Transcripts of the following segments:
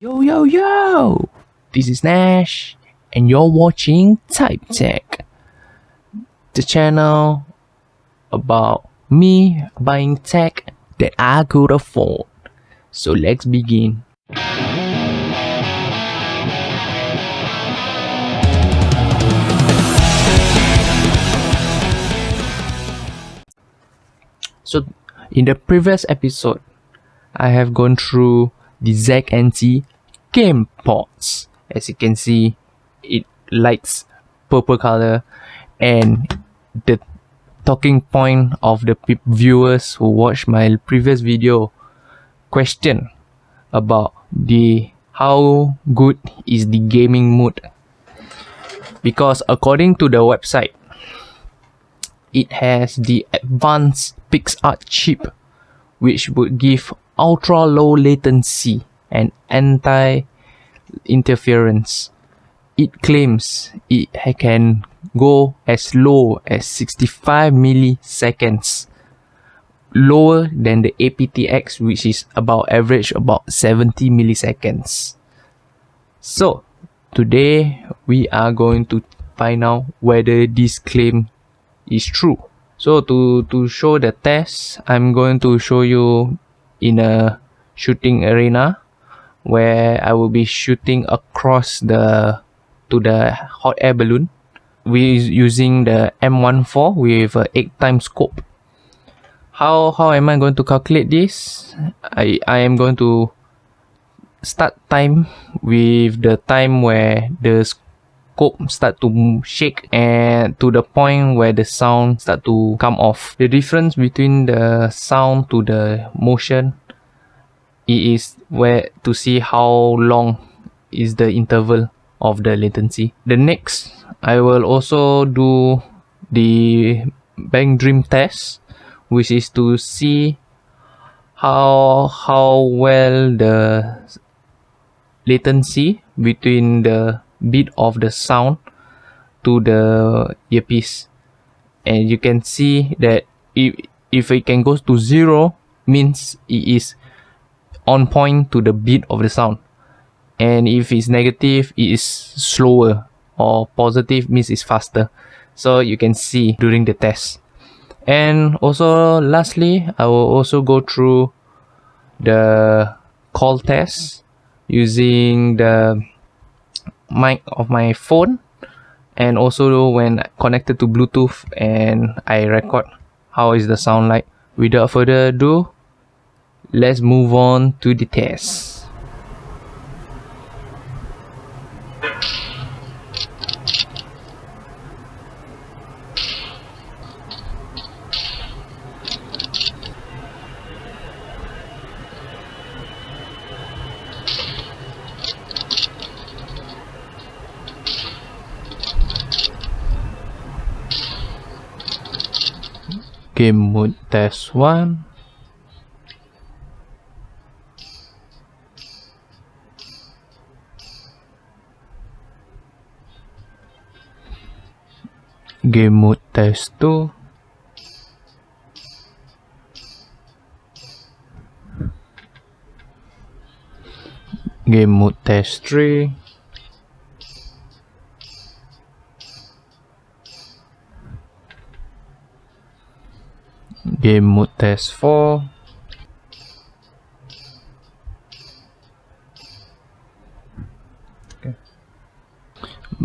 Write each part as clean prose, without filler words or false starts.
Yo yo yo! This is Nash, and you're watching Type Tech, the channel about me buying tech that I could afford. So let's begin. So, in the previous episode, I have gone through the ZNT GamePods. As you can see, it lights purple color, and the talking point of the viewers who watched my previous video question about the how good is the gaming mode, because according to the website, it has the advanced PixArt chip, which would give ultra low latency and anti-interference. It claims it can go as low as 65 milliseconds, lower than the aptX, which is about average about 70 milliseconds. So today we are going to find out whether this claim is true. So to show the test, I'm going to show you in a shooting arena where I will be shooting across to the hot air balloon. We're using the M14 with a 8x scope. How am I going to calculate this? I am going to start time with the time where the scope start to shake and to the point where the sound start to come off. The difference between the sound to the motion, it is where to see how long is the interval of the latency. The next, I will also do the bank dream test, which is to see how well the latency between the beat of the sound to the earpiece. And you can see that if it can go to 0, means it is on point to the beat of the sound, and if it's negative, it is slower, or positive means it's faster. So you can see during the test. And also lastly, I will also go through the call test using the mic of my phone, and also when connected to Bluetooth, and I record how is the sound like. Without further ado, let's move on to the test. Game mode test 1. Game mode test 2. Game mode test 3. Game mode test 4. Okay.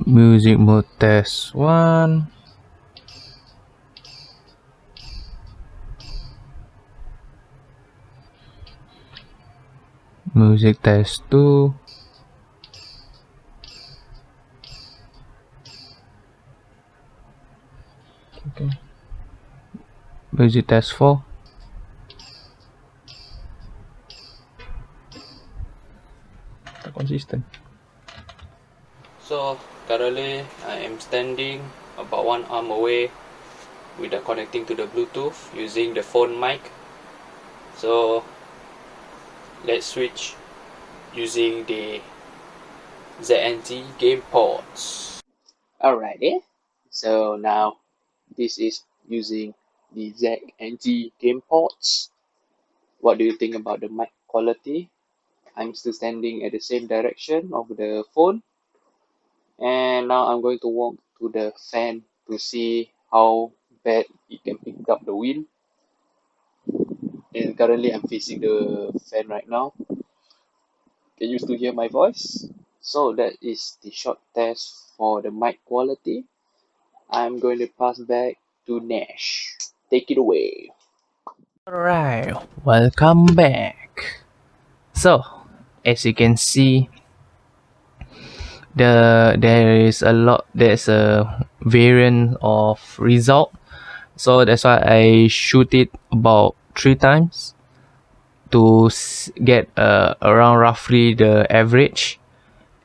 Music mode test 1. Music test 2. Okay. Music test 4. Not consistent. So currently I am standing about one arm away without connecting to the Bluetooth using the phone mic. So let's switch using the ZNT GamePods. Alrighty, so now this is using the ZNT GamePods. What do you think about the mic quality? I'm still standing at the same direction of the phone, and now I'm going to walk to the fan to see how bad it can pick up the wind. And currently I'm facing the fan right now. Can you still hear my voice? So that is the short test for the mic quality. I'm going to pass back to Nash. Take it away. Alright, welcome back. So, as you can see, there's a variant of result. So that's why I shoot it about 3 times to get around roughly the average.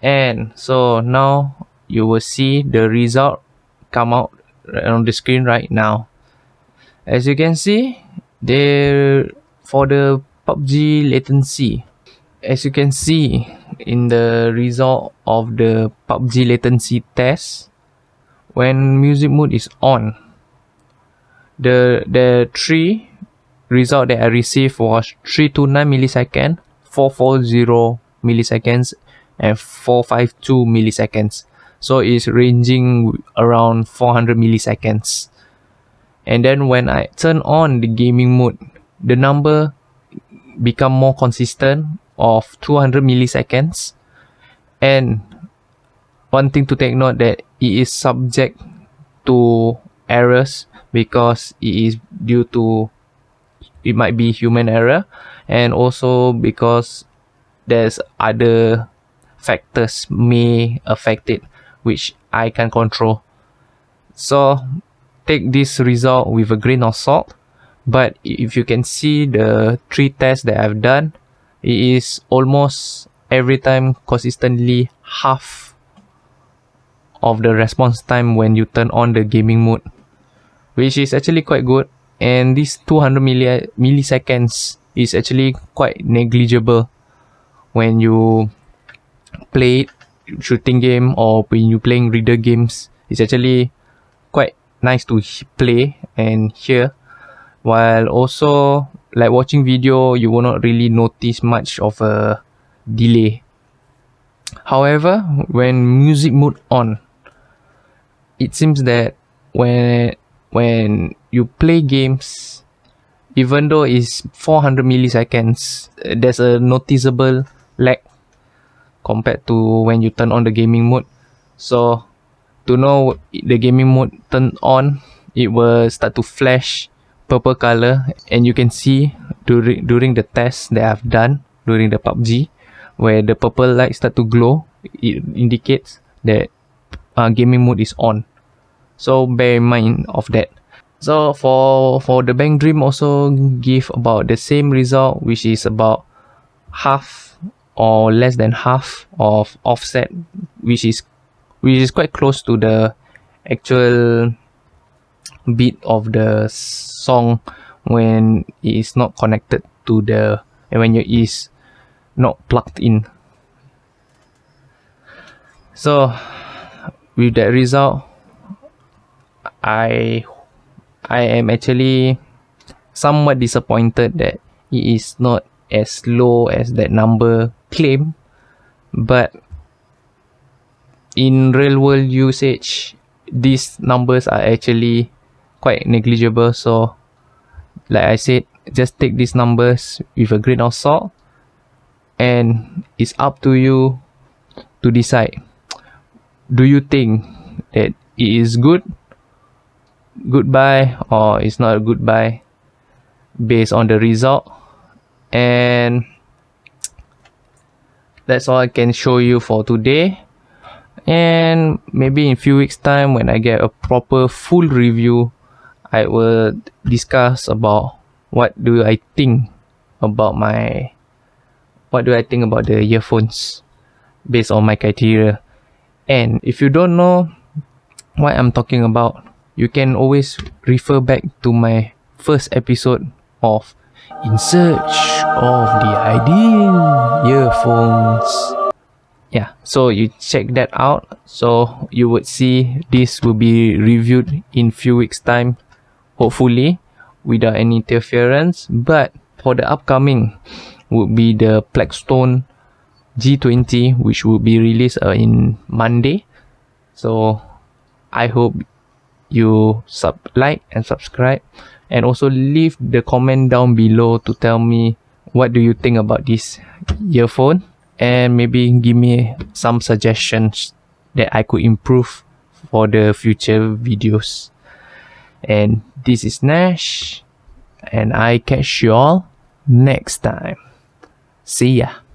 And so now you will see the result come out on the screen right now. As you can see, there for the PUBG latency. As you can see in the result of the PUBG latency test, when music mode is on, the three result that I received was 329 millisecond, 440 milliseconds, and 452 milliseconds. So it's ranging around 400 milliseconds. And then when I turn on the gaming mode, the number become more consistent of 200 milliseconds. And one thing to take note that it is subject to errors because it is due to, it might be human error, and also because there's other factors may affect it which I can control. So take this result with a grain of salt, but if you can see the 3 tests that I've done, it is almost every time consistently half of the response time when you turn on the gaming mode, which is actually quite good. And this 200 milliseconds is actually quite negligible when you play shooting game or when you playing reader games. It's actually quite nice to play and hear, while also like watching video you will not really notice much of a delay. However, when music mode on, it seems that when you play games, even though it's 400 milliseconds, there's a noticeable lag compared to when you turn on the gaming mode. So to know the gaming mode turned on, it will start to flash purple color, and you can see during the test that I've done during the PUBG, where the purple light start to glow, it indicates that gaming mode is on. So bear in mind of that. So for the Bank Dream also give about the same result, which is about half or less than half of offset, which is quite close to the actual beat of the song when it is not connected to the, and when it is not plugged in. So with that result, I am actually somewhat disappointed that it is not as low as that number claim, but in real world usage, these numbers are actually quite negligible. So like I said, just take these numbers with a grain of salt, and it's up to you to decide. Do you think that it is goodbye, or it's not a goodbye based on the result? And that's all I can show you for today. And maybe in few weeks time, when I get a proper full review, I will discuss about what do I think about the earphones based on my criteria. And if you don't know what I'm talking about, you can always refer back to my first episode of In Search of the Ideal Earphones. Yeah, so you check that out. So you would see this will be reviewed in few weeks time, hopefully without any interference. But for the upcoming would be the Blackstone G20, which will be released in Monday. So I hope you like and subscribe, and also leave the comment down below to tell me what do you think about this earphone, and maybe give me some suggestions that I could improve for the future videos. And this is Nash, and I catch you all next time. See ya.